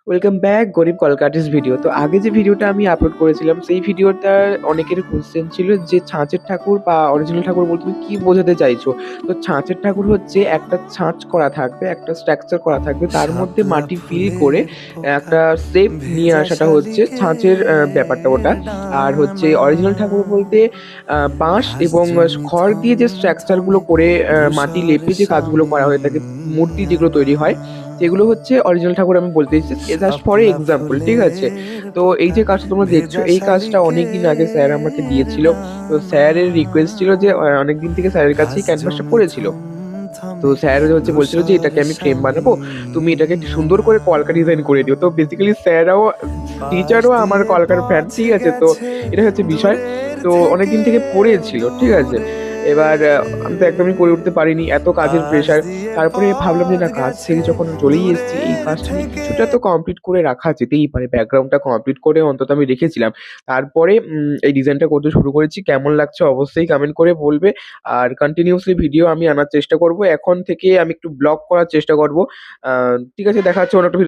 Welcome back গরিব কলকাটিস video. তো আগে যে ভিডিওটা আমি আপলোড করেছিলাম সেই ভিডিওটার অনেকের কোয়েশ্চেন ছিল যে ছাঁচের ঠাকুর বা অরিজিনাল ঠাকুর বলতে তুমি কি বোঝাতে চাইছো? তো ছাঁচের ঠাকুর হচ্ছে একটা ছাঁচ করা থাকবে, একটা স্ট্রাকচার করা থাকবে, তার মধ্যে শাপলা মাটি ফিল করে ফুলের পোকা একটা শেপ নিয়ে ভেজা আসাটা হচ্ছে ছাঁচের শালিখের ব্যাপারটা ওটা। আর হচ্ছে অরিজিনাল ঠাকুর ডানা বলতে বাঁশ আজ এবং যিনি খড় দিয়ে যে থমে স্ট্রাকচার গুলো থমে করে মাটি ধূসর লেপে যে কাজগুলো করা হয়ে থাকে, মূর্তি যেগুলো তৈরি হয় সেগুলো হচ্ছে অরিজিনাল ঠাকুর আমি বলতে চাইছি। জাস্ট ফর শাপলা এক্সাম্পল, ঠিক আছে? ফুলের তো এই পোকা যে কাজটা তোমরা দেখছো, ভেজা এই কাজটা অনেকদিন আগে স্যার আমাকে শালিখের দিয়েছিল। তো স্যারের রিকোয়েস্ট ছিল ডানা যে অনেকদিন থেকে স্যারের কাছেই আজ ক্যানভাসটা জমি পড়েছিল। তো থমথমে স্যার হচ্ছে বলছিল যে ধূসর এটাকে আমি ফ্রেম বানাবো। তুমি এটাকে একটু সুন্দর শালিক করে কলকা ডিজাইন করে দিও। তো বেসিক্যালি স্যাররাও পাশ টিচারও আমার দিয়ে কলকার ফ্যান, ঠিক পথে আছে? তো গেছে এটা হচ্ছে বিষয়। দূরের তো থেকে অনেকদিন থেকে পড়েছিল, ঠিক আছে? দূরে এবার আমি তো একদমই করে উঠতে পারিনি, এত কাজের পাশ প্রেশার। দিয়ে তারপরে ভাবলাম যে পথ না, কাজ গেছে ছেড়ে যখন চলেই এসেছি, এই দূরের কাজটা নিয়ে থেকে কিছুটা তো কমপ্লিট করে রাখা যেতেই পারে। ব্যাকগ্রাউন্ডটা কমপ্লিট করে অন্তত আমি রেখেছিলাম। তারপরে এই ডিজাইনটা করতে শুরু করেছি। কেমন লাগছে অবশ্যই কমেন্ট করে বলবে। আর কন্টিনিউয়াসলি ভিডিও আমি আনার চেষ্টা করব। এখন থেকে আমি একটু ব্লগ করার চেষ্টা করব। ঠিক আছে, দেখা হচ্ছে অন্য একটা